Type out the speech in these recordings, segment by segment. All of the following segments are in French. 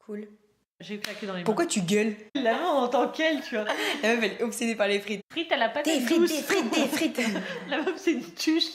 Cool. J'ai claqué dans les mains. Pourquoi tu gueules? La main en tant qu'elle, tu vois. La meuf, elle est obsédée par les frites. Frites à la patate Des frites, douce. des frites, des frites. La meuf, c'est une tuche.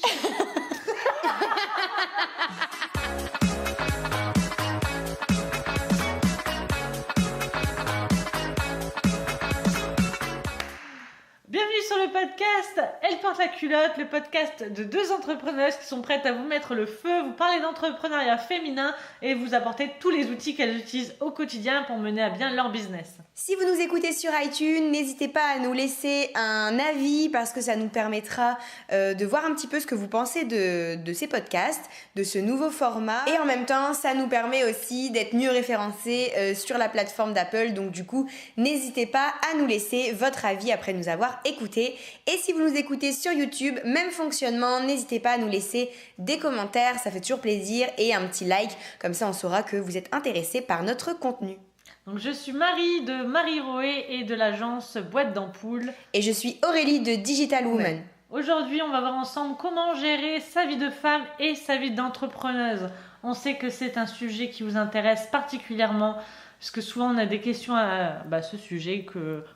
Bienvenue sur le podcast Elle porte la culotte, le podcast de deux entrepreneuses qui sont prêtes à vous mettre le feu, vous parler d'entrepreneuriat féminin et vous apporter tous les outils qu'elles utilisent au quotidien pour mener à bien leur business. Si vous nous écoutez sur iTunes, n'hésitez pas à nous laisser un avis parce que ça nous permettra de voir un petit peu ce que vous pensez de ces podcasts, de ce nouveau format. Et en même temps, ça nous permet aussi d'être mieux référencés sur la plateforme d'Apple. Donc du coup, n'hésitez pas à nous laisser votre avis après nous avoir écouté. Et si vous nous écoutez sur YouTube, même fonctionnement, n'hésitez pas à nous laisser des commentaires, ça fait toujours plaisir, et un petit like, comme ça on saura que vous êtes intéressés par notre contenu. Donc je suis Marie de Marie Roé et de l'agence Boîte d'Ampoule. Et je suis Aurélie de Digital Woman. Aujourd'hui, on va voir ensemble comment gérer sa vie de femme et sa vie d'entrepreneuse. On sait que c'est un sujet qui vous intéresse particulièrement, parce que souvent on a des questions à ce sujet,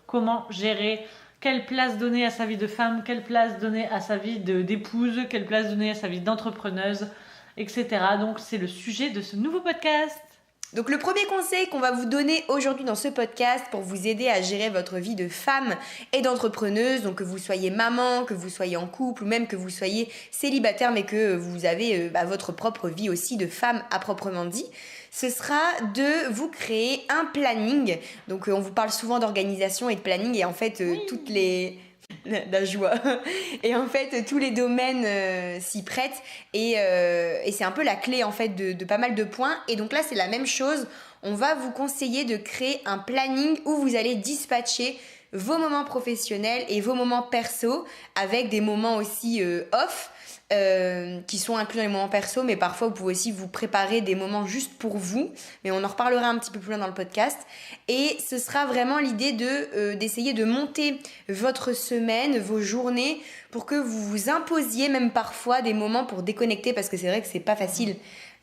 comment gérer, quelle place donner à sa vie de femme, quelle place donner à sa vie d'épouse, quelle place donner à sa vie d'entrepreneuse, etc. Donc c'est le sujet de ce nouveau podcast. Donc le premier conseil qu'on va vous donner aujourd'hui dans ce podcast pour vous aider à gérer votre vie de femme et d'entrepreneuse, donc que vous soyez maman, que vous soyez en couple ou même que vous soyez célibataire mais que vous avez votre propre vie aussi de femme à proprement dit, ce sera de vous créer un planning. Donc on vous parle souvent d'organisation et de planning et en fait toutes les... la joie. Et en fait, tous les domaines s'y prêtent et c'est un peu la clé en fait de pas mal de points. Et donc là, c'est la même chose. On va vous conseiller de créer un planning où vous allez dispatcher vos moments professionnels et vos moments perso avec des moments aussi off. Qui sont inclus dans les moments perso, mais parfois vous pouvez aussi vous préparer des moments juste pour vous, mais on en reparlera un petit peu plus loin dans le podcast. Et ce sera vraiment l'idée d'essayer de monter votre semaine, vos journées, pour que vous vous imposiez même parfois des moments pour déconnecter, parce que c'est vrai que c'est pas facile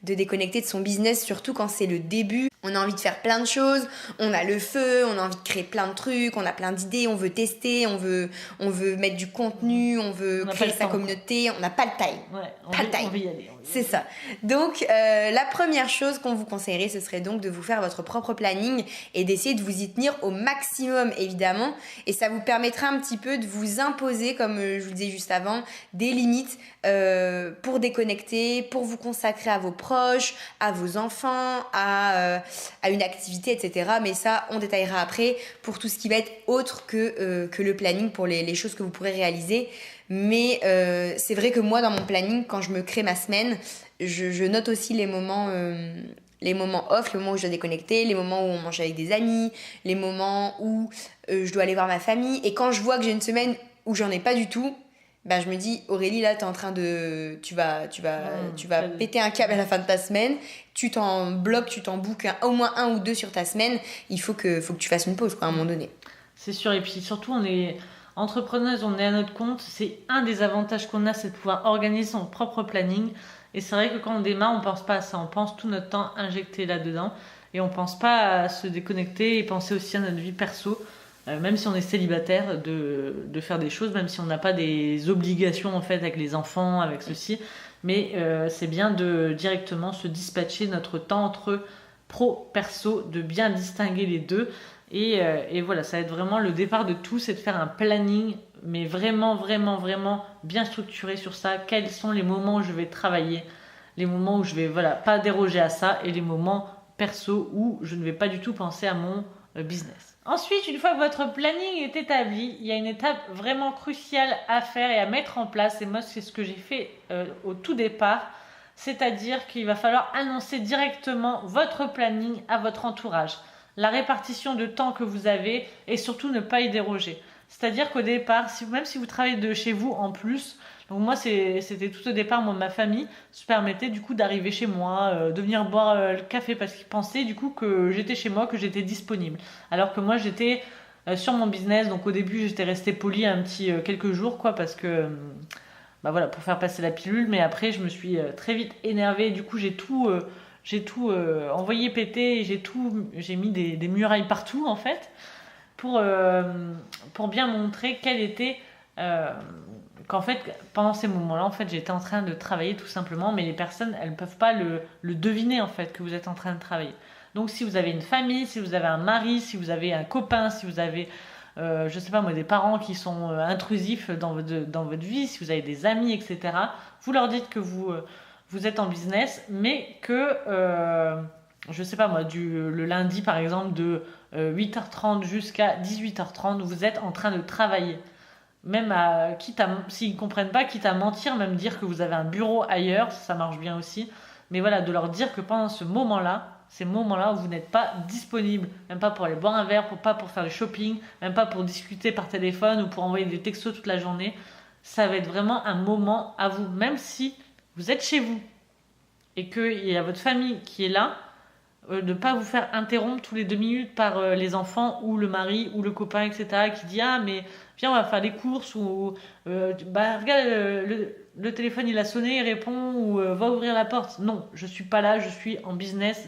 de déconnecter de son business, surtout quand c'est le début. On a envie de faire plein de choses, on a le feu, on a envie de créer plein de trucs, on a plein d'idées, on veut tester, on veut mettre du contenu, on veut créer sa communauté, on n'a pas le time. Ouais, on veut y aller. C'est ça. Donc, la première chose qu'on vous conseillerait, ce serait donc de vous faire votre propre planning et d'essayer de vous y tenir au maximum, évidemment. Et ça vous permettra un petit peu de vous imposer, comme je vous le disais juste avant, des limites pour déconnecter, pour vous consacrer à vos proches, à vos enfants, à une activité, etc. Mais ça, on détaillera après pour tout ce qui va être autre que le planning, pour les choses que vous pourrez réaliser. Mais c'est vrai que moi, dans mon planning, quand je me crée ma semaine, je note aussi les moments off, les moments où je dois déconnecter, les moments où on mange avec des amis, les moments où je dois aller voir ma famille. Et quand je vois que j'ai une semaine où j'en ai pas du tout, je me dis, Aurélie, là, t'es en train de... Tu vas péter un câble à la fin de ta semaine. Tu t'en bloques, tu t'en bookes au moins 1 ou 2 sur ta semaine. Il faut que tu fasses une pause, quoi, à un moment donné. C'est sûr. Et puis surtout, on est entrepreneuse, on est à notre compte. C'est un des avantages qu'on a, c'est de pouvoir organiser son propre planning. Et c'est vrai que quand on démarre, on pense pas à ça. On pense tout notre temps injecté là-dedans. Et on pense pas à se déconnecter et penser aussi à notre vie perso. Même si on est célibataire, de faire des choses, même si on n'a pas des obligations en fait avec les enfants, avec ceci, mais c'est bien de directement se dispatcher notre temps entre pro, perso, de bien distinguer les deux, et voilà, ça va être vraiment le départ de tout, c'est de faire un planning, mais vraiment, vraiment, vraiment bien structuré sur ça, quels sont les moments où je vais travailler, les moments où je vais pas déroger à ça, et les moments perso où je ne vais pas du tout penser à mon business. Ensuite, une fois que votre planning est établi, il y a une étape vraiment cruciale à faire et à mettre en place. Et moi, c'est ce que j'ai fait au tout départ. C'est-à-dire qu'il va falloir annoncer directement votre planning à votre entourage. La répartition de temps que vous avez et surtout ne pas y déroger. C'est-à-dire qu'au départ, même si vous travaillez de chez vous en plus, donc moi c'était tout au départ, ma famille se permettait du coup d'arriver chez moi, de venir boire le café parce qu'ils pensaient du coup que j'étais chez moi, que j'étais disponible. Alors que moi j'étais sur mon business, donc au début j'étais restée polie un petit quelques jours quoi, parce que pour faire passer la pilule, mais après je me suis très vite énervée, du coup j'ai tout j'ai tout envoyé péter, j'ai mis des murailles partout en fait, pour bien montrer quelle était qu'en fait, pendant ces moments-là, en fait, j'étais en train de travailler tout simplement, mais les personnes, elles ne peuvent pas le deviner, en fait, que vous êtes en train de travailler. Donc, si vous avez une famille, si vous avez un mari, si vous avez un copain, si vous avez, je sais pas moi, des parents qui sont intrusifs dans votre vie, si vous avez des amis, etc., vous leur dites que vous êtes en business, mais que, je sais pas moi, le lundi, par exemple, de 8h30 jusqu'à 18h30, vous êtes en train de travailler. Même s'ils ne comprennent pas, quitte à mentir, même dire que vous avez un bureau ailleurs, ça marche bien aussi. Mais voilà, de leur dire que pendant ces moments-là où vous n'êtes pas disponible, même pas pour aller boire un verre, pas pour faire le shopping, même pas pour discuter par téléphone ou pour envoyer des textos toute la journée, ça va être vraiment un moment à vous. Même si vous êtes chez vous et qu'il y a votre famille qui est là, de ne pas vous faire interrompre tous les 2 minutes par les enfants ou le mari ou le copain, etc., qui dit ah mais viens on va faire les courses, ou regarde le téléphone il a sonné, il répond, ou va ouvrir la porte. Non, je suis pas là, je suis en business,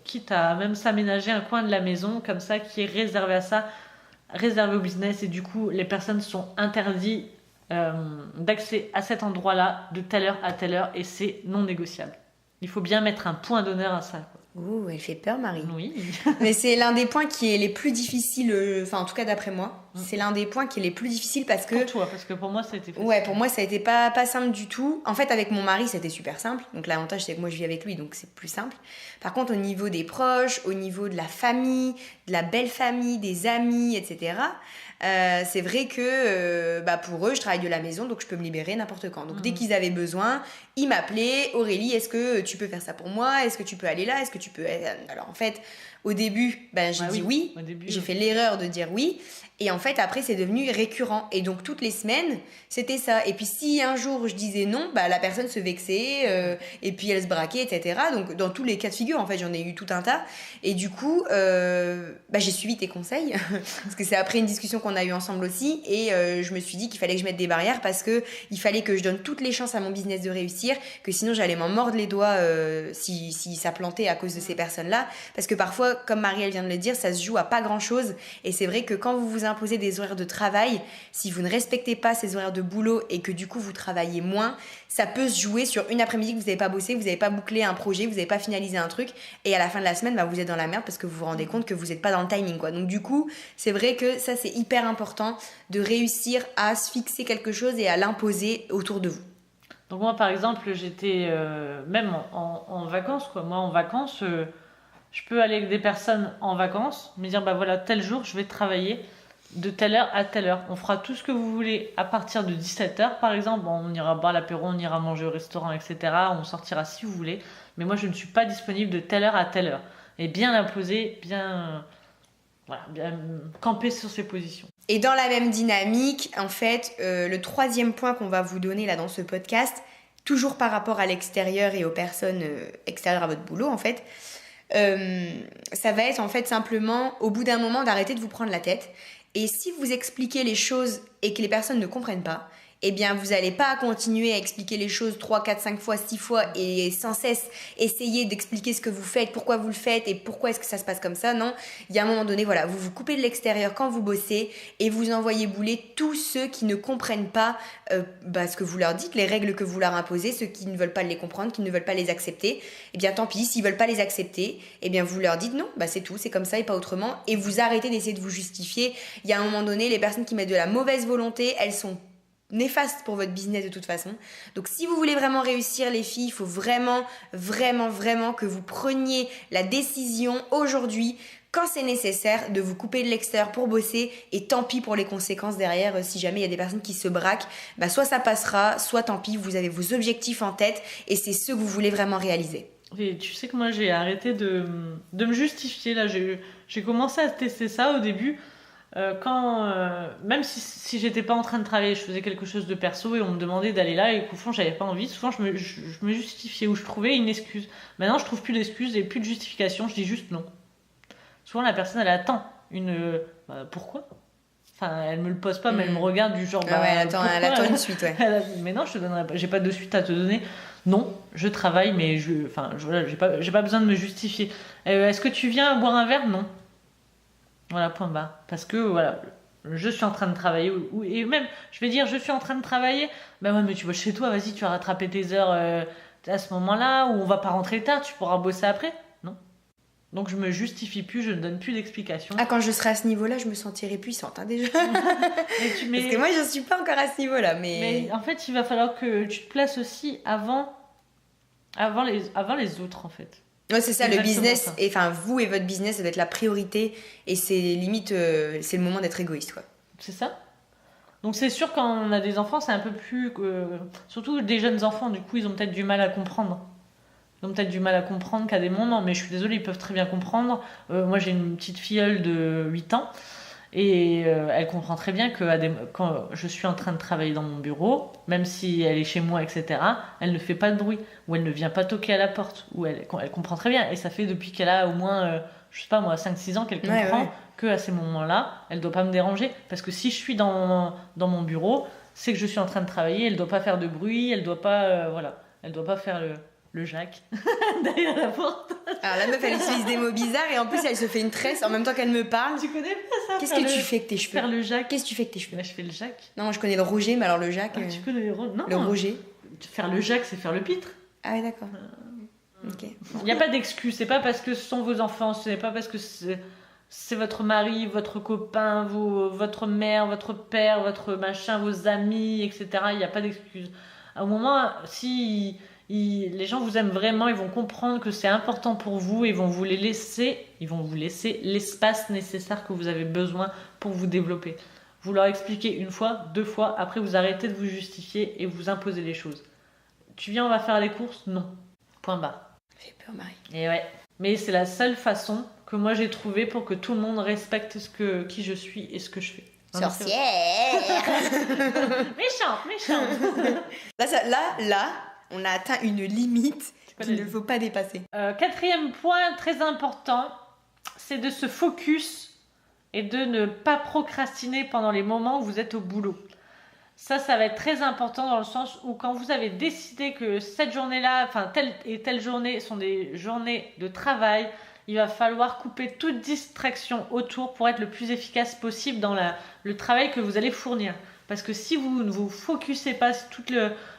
quitte à même s'aménager un coin de la maison comme ça qui est réservé à ça, réservé au business, et du coup les personnes sont interdites d'accès à cet endroit-là de telle heure à telle heure, et c'est non négociable. Il faut bien mettre un point d'honneur à ça. Ouh, elle fait peur, Marie. Oui. Mais c'est l'un des points qui est les plus difficiles, enfin en tout cas d'après moi, c'est l'un des points qui est les plus difficiles parce que... Pour toi, parce que pour moi ça a été facile. Ouais, pour moi ça a été pas simple du tout. En fait avec mon mari c'était super simple, donc l'avantage c'est que moi je vis avec lui donc c'est plus simple. Par contre au niveau des proches, au niveau de la famille, de la belle famille, des amis, etc., c'est vrai que pour eux je travaille de la maison donc je peux me libérer n'importe quand. Donc dès qu'ils avaient besoin, ils m'appelaient: Aurélie, est-ce que tu peux faire ça pour moi, est-ce que tu peux aller là, est-ce que tu peux... Alors en fait au début j'ai dit oui, j'ai fait l'erreur de dire oui, et en fait après c'est devenu récurrent, et donc toutes les semaines c'était ça. Et puis si un jour je disais non, la personne se vexait, et puis elle se braquait, etc. Donc dans tous les cas de figure en fait j'en ai eu tout un tas, et du coup j'ai suivi tes conseils parce que c'est après une discussion qu'on a eu ensemble aussi, et je me suis dit qu'il fallait que je mette des barrières parce que il fallait que je donne toutes les chances à mon business de réussir, que sinon j'allais m'en mordre les doigts si ça plantait à cause de ces personnes là, parce que parfois comme Marie vient de le dire, ça se joue à pas grand chose, et c'est vrai que quand vous vous imposez des horaires de travail, si vous ne respectez pas ces horaires de boulot et que du coup vous travaillez moins, ça peut se jouer sur une après-midi que vous n'avez pas bossé, vous n'avez pas bouclé un projet, vous n'avez pas finalisé un truc, et à la fin de la semaine vous êtes dans la merde parce que vous vous rendez compte que vous n'êtes pas dans le timing quoi. Donc du coup c'est vrai que ça c'est hyper important de réussir à se fixer quelque chose et à l'imposer autour de vous. Donc moi par exemple j'étais même en vacances quoi. Moi en vacances je peux aller avec des personnes en vacances, me dire voilà tel jour je vais travailler de telle heure à telle heure. On fera tout ce que vous voulez à partir de 17h par exemple. On ira boire l'apéro, on ira manger au restaurant, etc. On sortira si vous voulez. Mais moi je ne suis pas disponible de telle heure à telle heure. Et bien l'imposer, bien camper sur ses positions. Et dans la même dynamique, en fait, le troisième point qu'on va vous donner là dans ce podcast, toujours par rapport à l'extérieur et aux personnes extérieures à votre boulot en fait, ça va être en fait simplement au bout d'un moment d'arrêter de vous prendre la tête. Et si vous expliquez les choses et que les personnes ne comprennent pas, eh bien vous n'allez pas continuer à expliquer les choses 3, 4, 5 fois, 6 fois et sans cesse essayer d'expliquer ce que vous faites, pourquoi vous le faites et pourquoi est-ce que ça se passe comme ça. Non, il y a un moment donné, voilà, vous vous coupez de l'extérieur quand vous bossez et vous envoyez bouler tous ceux qui ne comprennent pas ce que vous leur dites, les règles que vous leur imposez, ceux qui ne veulent pas les comprendre, qui ne veulent pas les accepter. Eh bien tant pis, s'ils ne veulent pas les accepter, eh bien vous leur dites non, c'est tout, c'est comme ça et pas autrement, et vous arrêtez d'essayer de vous justifier. Il y a un moment donné, les personnes qui mettent de la mauvaise volonté, elles sont néfaste pour votre business de toute façon. Donc si vous voulez vraiment réussir les filles, il faut vraiment que vous preniez la décision aujourd'hui, quand c'est nécessaire, de vous couper de l'extérieur pour bosser, et tant pis pour les conséquences derrière. Si jamais il y a des personnes qui se braquent, soit ça passera, soit tant pis, vous avez vos objectifs en tête et c'est ceux que vous voulez vraiment réaliser. Et tu sais que moi j'ai arrêté de me justifier là, j'ai commencé à tester ça au début. Même si j'étais pas en train de travailler, je faisais quelque chose de perso et on me demandait d'aller là et qu'au fond j'avais pas envie, souvent je me justifiais ou je trouvais une excuse. Maintenant je trouve plus d'excuses et plus de justification, je dis juste non. Souvent la personne elle attend pourquoi, enfin elle me le pose pas mais elle me regarde du genre elle attend une suite, ouais. Mais non, je te donnerai pas, j'ai pas de suite à te donner. Non, je travaille, mais voilà, j'ai pas besoin de me justifier. Est-ce que tu viens boire un verre? Non. Voilà, point barre. Parce que voilà, je suis en train de travailler. Et même, je vais dire, je suis en train de travailler. Ben ouais, mais tu vas chez toi, vas-y, tu vas rattraper tes heures à ce moment-là, ou on va pas rentrer tard, tu pourras bosser après. Non. Donc je me justifie plus, je ne donne plus d'explications. Ah, quand je serai à ce niveau-là, je me sentirai puissante, hein, déjà. mais... Parce que moi, je suis pas encore à ce niveau-là. Mais en fait, il va falloir que tu te places aussi avant les autres, en fait. Ouais, c'est ça, le business, ça. et enfin vous et votre business, ça doit être la priorité, et c'est limite, c'est le moment d'être égoïste, quoi. C'est ça. Donc c'est sûr, quand on a des enfants, c'est un peu plus... surtout des jeunes enfants, du coup, ils ont peut-être du mal à comprendre. Ils ont peut-être du mal à comprendre qu'à des moments, mais je suis désolée, ils peuvent très bien comprendre. Moi, j'ai une petite filleule de 8 ans, et elle comprend très bien que quand je suis en train de travailler dans mon bureau, même si elle est chez moi, etc., elle ne fait pas de bruit, ou elle ne vient pas toquer à la porte, ou elle comprend très bien. Et ça fait depuis qu'elle a au moins, je sais pas moi, 5-6 ans qu'elle comprend qu'à ces moments-là, elle ne doit pas me déranger. Parce que si je suis dans mon bureau, c'est que je suis en train de travailler, elle ne doit pas faire de bruit, elle ne doit pas, elle doit pas faire le Jacques derrière la porte. Alors la meuf, elle utilise des mots bizarres et en plus elle se fait une tresse en même temps qu'elle me parle. Tu connais pas ça? Qu'est-ce que tu fais avec tes cheveux? Faire le Jacques. Qu'est-ce que tu fais avec tes cheveux? Là, je fais le Jacques. Non, moi je connais le Roger, mais alors le Jacques. Tu connais non. Le Roger. Faire le Jacques, c'est faire le pitre. Ah ouais, d'accord. Ok. Il n'y a pas d'excuse. C'est pas parce que ce sont vos enfants, ce n'est pas parce que c'est votre mari, votre copain, votre mère, votre père, votre machin, vos amis, etc. Il n'y a pas d'excuse. À un moment, si les gens vous aiment vraiment, ils vont comprendre que c'est important pour vous et vont vous laisser l'espace nécessaire que vous avez besoin pour vous développer. Vous leur expliquez une fois, 2 fois, après vous arrêtez de vous justifier et vous imposez les choses. Tu viens, on va faire les courses? Non. Point barre. Fait peur, Marie. Et ouais. Mais c'est la seule façon que moi j'ai trouvé pour que tout le monde respecte qui je suis et ce que je fais. Sorcière. Méchante. Là, on a atteint une limite qu'il ne faut pas dépasser. 4e point très important, c'est de se focus et de ne pas procrastiner pendant les moments où vous êtes au boulot. Ça va être très important dans le sens où quand vous avez décidé que cette journée-là, enfin telle et telle journée sont des journées de travail, il va falloir couper toute distraction autour pour être le plus efficace possible dans le travail que vous allez fournir. Parce que si vous ne vous focusez pas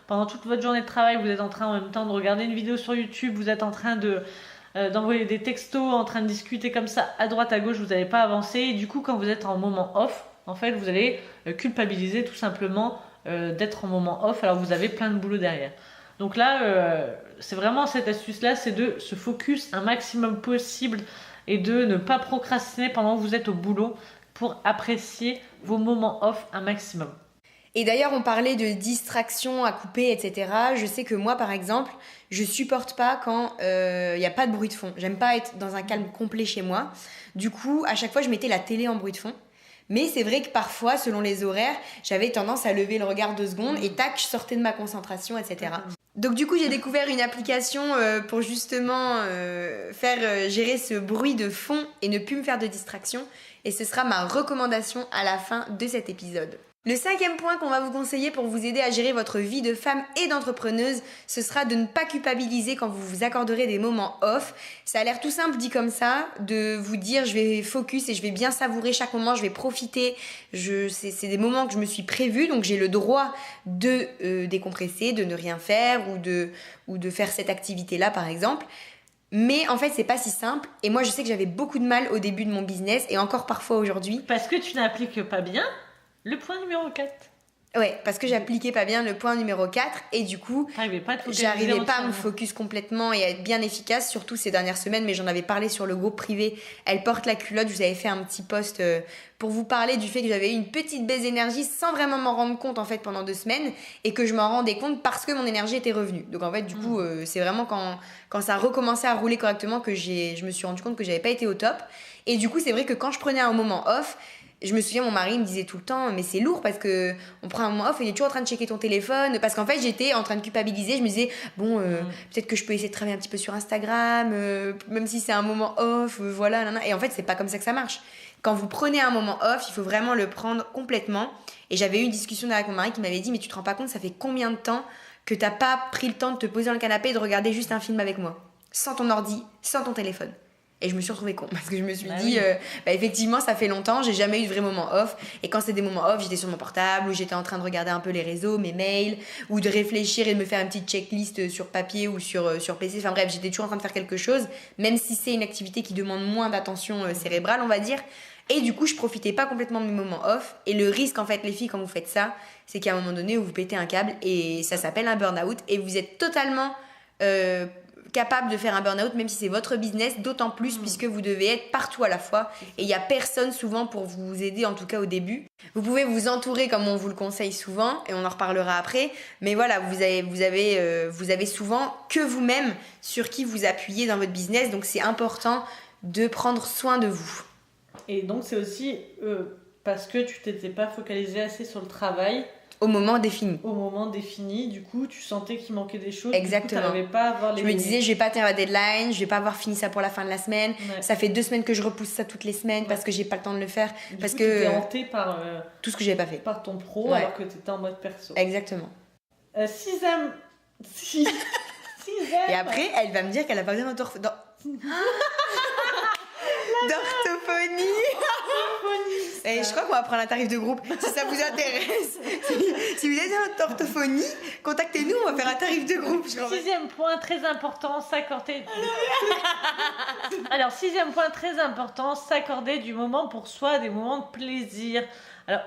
pendant toute votre journée de travail, vous êtes en train en même temps de regarder une vidéo sur YouTube, vous êtes en train d'envoyer des textos, en train de discuter comme ça à droite à gauche, vous n'allez pas avancer. Et du coup, quand vous êtes en moment off, en fait, vous allez culpabiliser tout simplement d'être en moment off, alors vous avez plein de boulot derrière. Donc là, c'est vraiment cette astuce-là, c'est de se focus un maximum possible et de ne pas procrastiner pendant que vous êtes au boulot pour apprécier vos moments off un maximum. Et d'ailleurs, on parlait de distraction à couper, etc. Je sais que moi, par exemple, je supporte pas quand il n'y a pas de bruit de fond. J'aime pas être dans un calme complet chez moi. Du coup, à chaque fois, je mettais la télé en bruit de fond. Mais c'est vrai que parfois, selon les horaires, j'avais tendance à lever le regard 2 secondes et tac, je sortais de ma concentration, etc. Donc du coup, j'ai découvert une application pour justement faire gérer ce bruit de fond et ne plus me faire de distraction. Et ce sera ma recommandation à la fin de cet épisode. Le 5e point qu'on va vous conseiller pour vous aider à gérer votre vie de femme et d'entrepreneuse, ce sera de ne pas culpabiliser quand vous vous accorderez des moments off. Ça a l'air tout simple dit comme ça, de vous dire je vais focus et je vais bien savourer chaque moment, je vais profiter. C'est des moments que je me suis prévus, donc j'ai le droit de décompresser, de ne rien faire ou de faire cette activité-là par exemple. Mais en fait, c'est pas si simple. Et moi, je sais que j'avais beaucoup de mal au début de mon business et encore parfois aujourd'hui. Parce que tu n'appliques pas bien le point numéro 4. Ouais, parce que j'appliquais pas bien le point numéro 4 et du coup, j'arrivais pas à me focus complètement et à être bien efficace, surtout ces dernières semaines, mais j'en avais parlé sur le groupe privé. Elle porte la culotte, je vous avais fait un petit post pour vous parler du fait que j'avais eu une petite baisse d'énergie sans vraiment m'en rendre compte en fait pendant 2 semaines et que je m'en rendais compte parce que mon énergie était revenue. Donc en fait, du coup, c'est vraiment quand ça a recommencé à rouler correctement que je me suis rendu compte que j'avais pas été au top. Et du coup, c'est vrai que quand je prenais un moment off, je me souviens, mon mari me disait tout le temps, mais c'est lourd parce que on prend un moment off et il est toujours en train de checker ton téléphone. Parce qu'en fait, j'étais en train de culpabiliser. Je me disais, bon, peut-être que je peux essayer de travailler un petit peu sur Instagram, même si c'est un moment off, voilà. Nanana. Et en fait, c'est pas comme ça que ça marche. Quand vous prenez un moment off, il faut vraiment le prendre complètement. Et j'avais eu une discussion avec mon mari qui m'avait dit, mais tu te rends pas compte, ça fait combien de temps que t'as pas pris le temps de te poser dans le canapé et de regarder juste un film avec moi, sans ton ordi, sans ton téléphone. Et je me suis retrouvée con parce que je me suis dit, effectivement, ça fait longtemps, j'ai jamais eu de vrai moment off. Et quand c'était des moments off, j'étais sur mon portable ou j'étais en train de regarder un peu les réseaux, mes mails, ou de réfléchir et de me faire une petite checklist sur papier ou sur PC. Enfin bref, j'étais toujours en train de faire quelque chose, même si c'est une activité qui demande moins d'attention cérébrale, on va dire. Et du coup, je profitais pas complètement de mes moments off. Et le risque, en fait, les filles, quand vous faites ça, c'est qu'à un moment donné, vous pétez un câble et ça s'appelle un burn-out. Et vous êtes totalement capable de faire un burn-out, même si c'est votre business, d'autant plus puisque vous devez être partout à la fois. Et il n'y a personne souvent pour vous aider, en tout cas au début. Vous pouvez vous entourer comme on vous le conseille souvent, et on en reparlera après. Mais voilà, vous avez souvent que vous-même sur qui vous appuyez dans votre business. Donc c'est important de prendre soin de vous. Et donc c'est aussi parce que tu t'étais pas focalisé assez sur le travail. Au moment défini, du coup, tu sentais qu'il manquait des choses. Exactement. Du coup, t'arrivais pas à avoir les... Je me disais, je vais pas tenir la deadline, je vais pas avoir fini ça pour la fin de la semaine. Ouais. Ça fait 2 semaines que je repousse ça toutes les semaines parce que j'ai pas le temps de le faire. Parce que t'étais hantée par tout ce que j'avais pas fait. Par ton pro, alors que t'étais en mode perso. Exactement. Sixième. Et après, elle va me dire qu'elle a pas besoin d'orthophonie. Et je crois qu'on va prendre un tarif de groupe si ça vous intéresse. Si vous êtes en orthophonie, contactez-nous, on va faire un tarif de groupe. Sixième point très important, s'accorder. Alors, sixième point très important, s'accorder du moment pour soi, des moments de plaisir. Alors,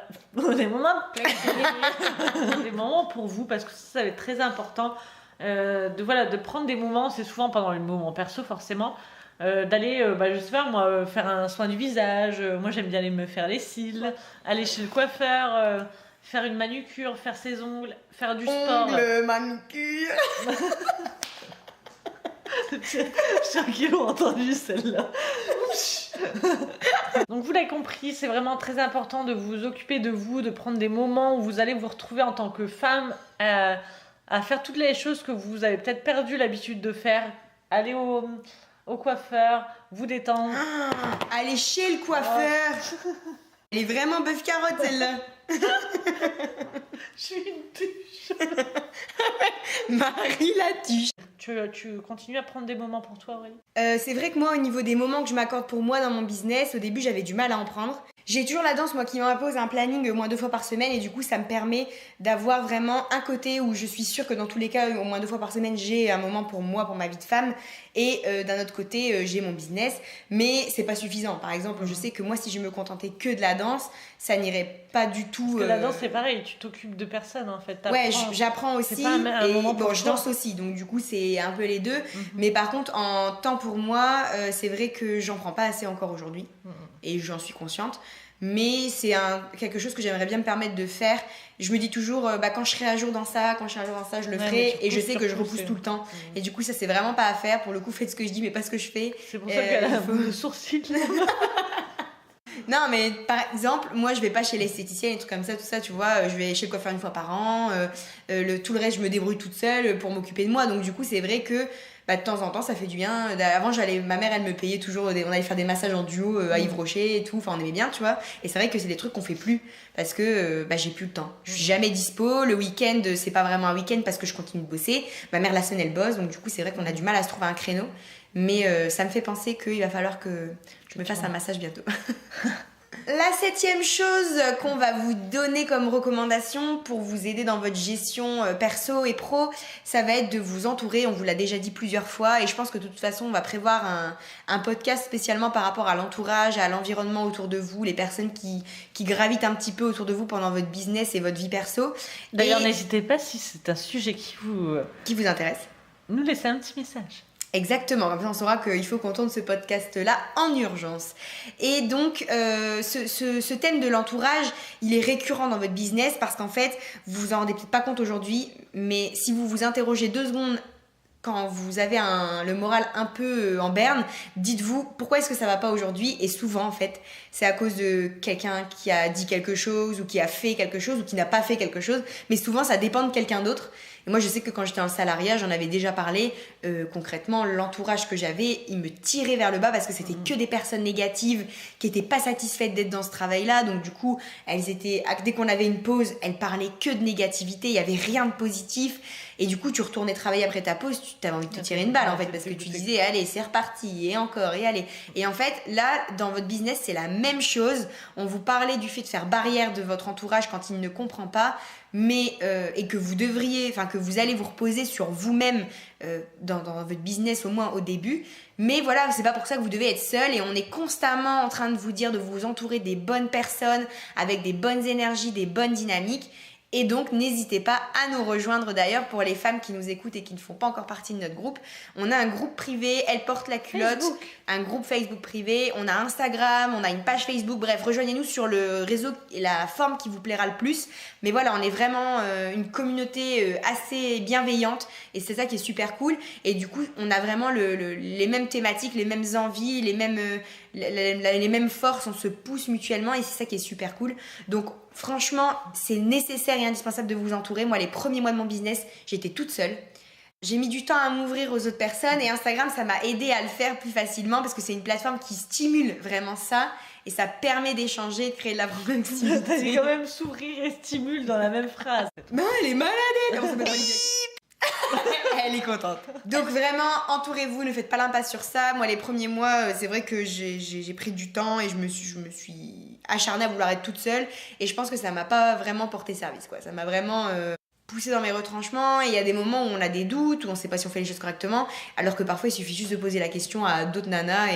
des moments de plaisir, des moments pour vous, parce que ça va être très important. De prendre des moments, c'est souvent pendant le moment perso forcément. D'aller, je sais pas moi, faire un soin du visage. Moi j'aime bien aller me faire les cils, aller chez le coiffeur, faire une manucure, faire ses ongles, faire du sport. Ongles, manucure. Je suis sûr qu'ils ont entendu celle-là. Donc vous l'avez compris, c'est vraiment très important de vous occuper de vous, de prendre des moments où vous allez vous retrouver en tant que femme à faire toutes les choses que vous avez peut-être perdu l'habitude de faire. Aller au coiffeur, vous détendre. Allez chez le coiffeur. Elle est vraiment bœuf carotte celle-là. Je suis une tuche. Marie la tuche. Tu continues à prendre des moments pour toi, Aurélie ? C'est vrai que moi, au niveau des moments que je m'accorde pour moi dans mon business, au début j'avais du mal à en prendre. J'ai toujours la danse, moi, qui m'impose un planning au moins 2 fois par semaine, et du coup ça me permet d'avoir vraiment un côté où je suis sûre que dans tous les cas, au moins 2 fois par semaine, j'ai un moment pour moi, pour ma vie de femme, et d'un autre côté, j'ai mon business, mais c'est pas suffisant. Par exemple, je sais que moi, si je me contentais que de la danse, ça n'irait pas du tout. Parce que la danse, c'est pareil, tu t'occupes de personne en fait. Ouais, j'apprends aussi, c'est pas un moment pour je danse aussi, donc du coup c'est un peu les deux. Mais par contre, en temps pour moi, c'est vrai que j'en prends pas assez encore aujourd'hui, et j'en suis consciente. Mais c'est quelque chose que j'aimerais bien me permettre de faire. Je me dis toujours, quand je serai à jour dans ça, je le ferai. Et je sais que je repousse tout le temps. Et du coup, ça, c'est vraiment pas à faire. Pour le coup, faites ce que je dis, mais pas ce que je fais. C'est pour ça qu'elle a le sourcil. Non, mais par exemple, moi, je vais pas chez l'esthéticienne et tout comme ça, tout ça, tu vois. Je vais chez le coiffeur 1 fois par an. Tout le reste, je me débrouille toute seule pour m'occuper de moi. Donc, du coup, c'est vrai que de temps en temps, ça fait du bien. Avant, ma mère, elle me payait toujours. On allait faire des massages en duo à Yves Rocher et tout. Enfin, on aimait bien, tu vois. Et c'est vrai que c'est des trucs qu'on fait plus parce que j'ai plus le temps. Je suis jamais dispo. Le week-end, c'est pas vraiment un week-end parce que je continue de bosser. Ma mère, la semaine, elle bosse. Donc, du coup, c'est vrai qu'on a du mal à se trouver un créneau. Mais ça me fait penser qu'il va falloir que je me fasse un massage bientôt. La 7e chose qu'on va vous donner comme recommandation pour vous aider dans votre gestion perso et pro, ça va être de vous entourer. On vous l'a déjà dit plusieurs fois et je pense que de toute façon on va prévoir un podcast spécialement par rapport à l'entourage, à l'environnement autour de vous, les personnes qui gravitent un petit peu autour de vous pendant votre business et votre vie perso. D'ailleurs, n'hésitez pas, si c'est un sujet qui vous intéresse, nous laissez un petit message. Exactement, comme ça on saura qu'il faut qu'on tourne ce podcast-là en urgence. Et donc, ce thème de l'entourage, il est récurrent dans votre business parce qu'en fait, vous vous en rendez peut-être pas compte aujourd'hui, mais si vous vous interrogez 2 secondes quand vous avez le moral un peu en berne, dites-vous pourquoi est-ce que ça va pas aujourd'hui, et souvent en fait c'est à cause de quelqu'un qui a dit quelque chose ou qui a fait quelque chose ou qui n'a pas fait quelque chose, mais souvent ça dépend de quelqu'un d'autre. Et moi, je sais que quand j'étais en salariat, j'en avais déjà parlé, concrètement, l'entourage que j'avais, il me tirait vers le bas parce que c'était que des personnes négatives qui n'étaient pas satisfaites d'être dans ce travail-là. Donc du coup, dès qu'on avait une pause, elles parlaient que de négativité, il n'y avait rien de positif. Et du coup, tu retournais travailler après ta pause, tu avais envie de te tirer une balle en fait, parce que tu disais, allez, c'est reparti, et encore, et allez. Et en fait, là, dans votre business, c'est la même chose. On vous parlait du fait de faire barrière de votre entourage quand il ne comprend pas, mais et que que vous allez vous reposer sur vous-même dans votre business, au moins au début. Mais voilà, c'est pas pour ça que vous devez être seul, et on est constamment en train de vous dire de vous entourer des bonnes personnes, avec des bonnes énergies, des bonnes dynamiques. Et donc, n'hésitez pas à nous rejoindre d'ailleurs pour les femmes qui nous écoutent et qui ne font pas encore partie de notre groupe. On a un groupe privé, Elle porte la culotte, Facebook. Un groupe Facebook privé, on a Instagram, on a une page Facebook. Bref, rejoignez-nous sur le réseau et la forme qui vous plaira le plus. Mais voilà, on est vraiment une communauté assez bienveillante et c'est ça qui est super cool. Et du coup, on a vraiment les mêmes thématiques, les mêmes envies, les mêmes forces, on se pousse mutuellement et c'est ça qui est super cool. Donc franchement, c'est nécessaire et indispensable de vous entourer. Moi, les premiers mois de mon business, j'étais toute seule. J'ai mis du temps à m'ouvrir aux autres personnes et Instagram, ça m'a aidé à le faire plus facilement parce que c'est une plateforme qui stimule vraiment ça et ça permet d'échanger, de créer de la proximité. T'as dit quand même sourire et stimule dans la même phrase. Non, elle est malade, elle. On se met dans les Elle est contente. Donc vraiment, entourez-vous, ne faites pas l'impasse sur ça. Moi, les premiers mois, c'est vrai que j'ai pris du temps et je me suis acharnée à vouloir être toute seule. Et je pense que ça m'a pas vraiment porté service, quoi. Ça m'a vraiment poussée dans mes retranchements. Et il y a des moments où on a des doutes, où on sait pas si on fait les choses correctement. Alors que parfois, il suffit juste de poser la question à d'autres nanas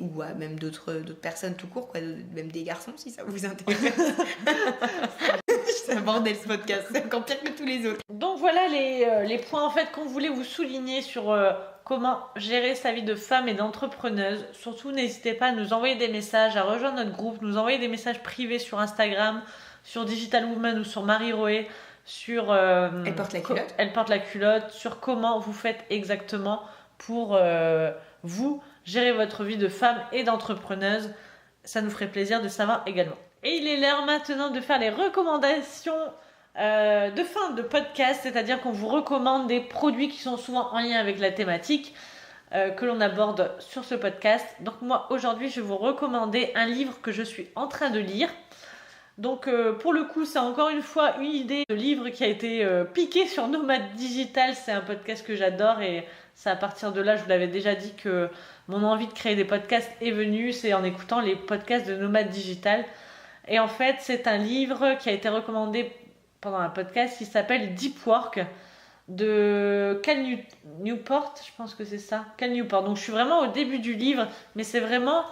ou à même d'autres personnes tout court, quoi. Même des garçons, si ça vous intéresse. C'est un bordel ce podcast, c'est encore pire que tous les autres. Donc voilà les points en fait qu'on voulait vous souligner sur comment gérer sa vie de femme et d'entrepreneuse. Surtout n'hésitez pas à nous envoyer des messages, à rejoindre notre groupe, nous envoyer des messages privés sur Instagram, sur Digital Woman ou sur Marie Roé, sur Elle porte la culotte. Elle porte la culotte, sur comment vous faites exactement pour vous gérer votre vie de femme et d'entrepreneuse. Ça nous ferait plaisir de savoir également. Et il est l'heure maintenant de faire les recommandations de fin de podcast, c'est-à-dire qu'on vous recommande des produits qui sont souvent en lien avec la thématique que l'on aborde sur ce podcast. Donc moi, aujourd'hui, je vais vous recommander un livre que je suis en train de lire. Donc pour le coup, c'est encore une fois une idée de livre qui a été piqué sur Nomade Digital. C'est un podcast que j'adore et c'est à partir de là, je vous l'avais déjà dit, que mon envie de créer des podcasts est venue. C'est en écoutant les podcasts de Nomade Digital. Et en fait, c'est un livre qui a été recommandé pendant un podcast qui s'appelle Deep Work de Cal Newport, je pense que c'est ça, Cal Newport. Donc je suis vraiment au début du livre, mais c'est vraiment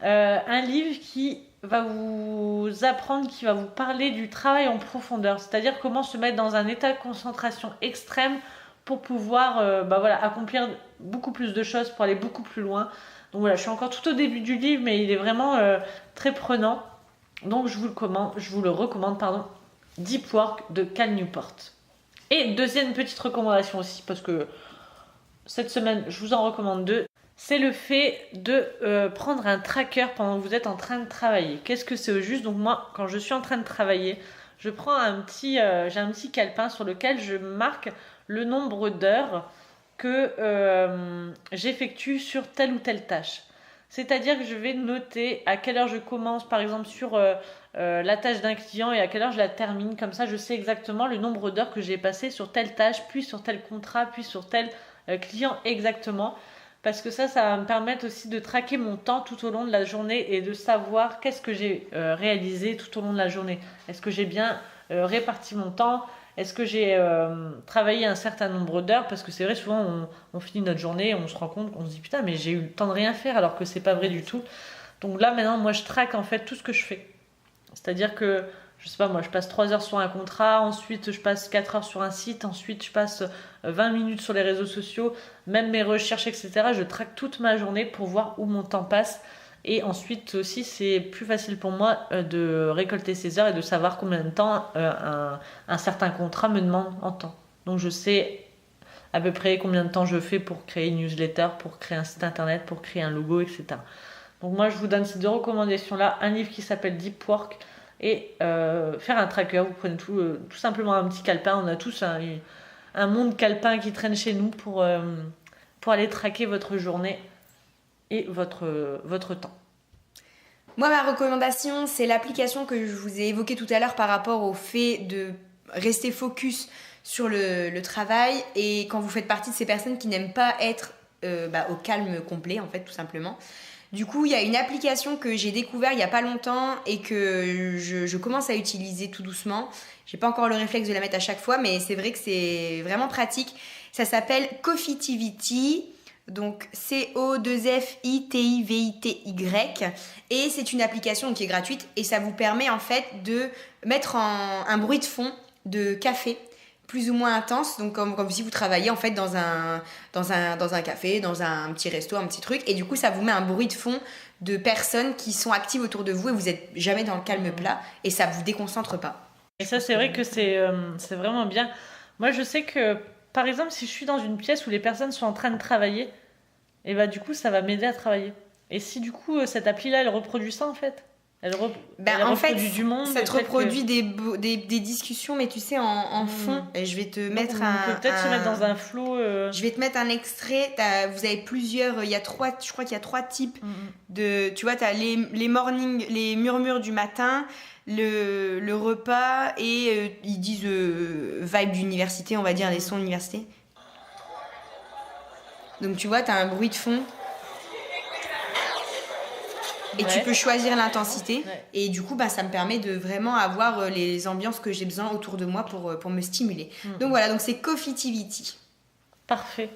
un livre qui va vous apprendre, qui va vous parler du travail en profondeur, c'est-à-dire comment se mettre dans un état de concentration extrême pour pouvoir accomplir beaucoup plus de choses, pour aller beaucoup plus loin. Donc voilà, je suis encore tout au début du livre, mais il est vraiment très prenant. Donc je vous le recommande, Deep Work de Cal Newport. Et deuxième petite recommandation aussi, parce que cette semaine je vous en recommande deux, c'est le fait de prendre un tracker pendant que vous êtes en train de travailler. Qu'est-ce que c'est au juste ? Donc moi, quand je suis en train de travailler, je prends j'ai un petit calepin sur lequel je marque le nombre d'heures que j'effectue sur telle ou telle tâche. C'est-à-dire que je vais noter à quelle heure je commence, par exemple, sur la tâche d'un client et à quelle heure je la termine. Comme ça, je sais exactement le nombre d'heures que j'ai passé sur telle tâche, puis sur tel contrat, puis sur tel client exactement. Parce que ça va me permettre aussi de traquer mon temps tout au long de la journée et de savoir qu'est-ce que j'ai réalisé tout au long de la journée. Est-ce que j'ai bien réparti mon temps ? Est-ce que j'ai travaillé un certain nombre d'heures ? Parce que c'est vrai, souvent on finit notre journée et on se rend compte qu'on se dit putain, mais j'ai eu le temps de rien faire, alors que c'est pas vrai du tout. Donc là maintenant, moi je traque en fait tout ce que je fais. C'est-à-dire que, je sais pas moi, je passe 3 heures sur un contrat, ensuite je passe 4 heures sur un site, ensuite je passe 20 minutes sur les réseaux sociaux, même mes recherches, etc. Je traque toute ma journée pour voir où mon temps passe. Et ensuite aussi, c'est plus facile pour moi de récolter ces heures et de savoir combien de temps un certain contrat me demande en temps. Donc je sais à peu près combien de temps je fais pour créer une newsletter, pour créer un site internet, pour créer un logo, etc. Donc moi, je vous donne ces deux recommandations-là. Un livre qui s'appelle Deep Work et faire un tracker. Vous prenez tout simplement un petit calepin. On a tous un monde calepin qui traîne chez nous pour aller traquer votre journée et votre temps. Moi, ma recommandation, c'est l'application que je vous ai évoquée tout à l'heure par rapport au fait de rester focus sur le travail, et quand vous faites partie de ces personnes qui n'aiment pas être au calme complet, en fait, tout simplement. Du coup, il y a une application que j'ai découvert il n'y a pas longtemps et que je commence à utiliser tout doucement. J'ai pas encore le réflexe de la mettre à chaque fois, mais c'est vrai que c'est vraiment pratique. Ça s'appelle Coffeetivity, donc COFITIVITY, et c'est une application qui est gratuite et ça vous permet en fait de mettre un bruit de fond de café plus ou moins intense, donc comme si vous travailliez en fait dans un café, dans un petit resto, un petit truc, et du coup ça vous met un bruit de fond de personnes qui sont actives autour de vous et vous n'êtes jamais dans le calme plat et ça vous déconcentre pas. Et ça, c'est vrai que c'est vraiment bien. Moi, je sais que, par exemple, si je suis dans une pièce où les personnes sont en train de travailler, et bah du coup, ça va m'aider à travailler. Et si du coup, cette appli-là, elle reproduit ça, en fait, elle en fait, du monde, ça te reproduit des discussions, mais tu sais, en fond. Et je vais te mettre on peut peut-être se mettre dans un flow. Je vais te mettre un extrait. Vous avez plusieurs. Je crois qu'il y a 3 types de. Tu vois, t'as les murmures du matin, le repas et ils disent vibe d'université, on va dire, les sons d'université. Donc tu vois, t'as un bruit de fond. Et tu peux choisir l'intensité. Ouais. Et du coup, ça me permet de vraiment avoir les ambiances que j'ai besoin autour de moi pour me stimuler. Donc voilà, donc c'est Coffeetivity. Parfait.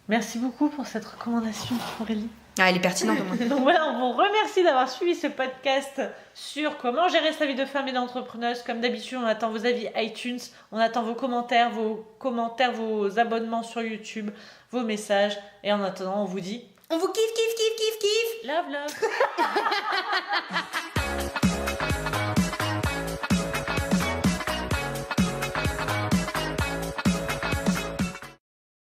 Merci beaucoup pour cette recommandation, Aurélie. Elle est pertinente au moins. Donc voilà, on vous remercie d'avoir suivi ce podcast sur comment gérer sa vie de femme et d'entrepreneuse. Comme d'habitude, on attend vos avis iTunes, on attend vos commentaires, vos abonnements sur YouTube, vos messages. Et en attendant, on vous dit... On vous kiffe. Love.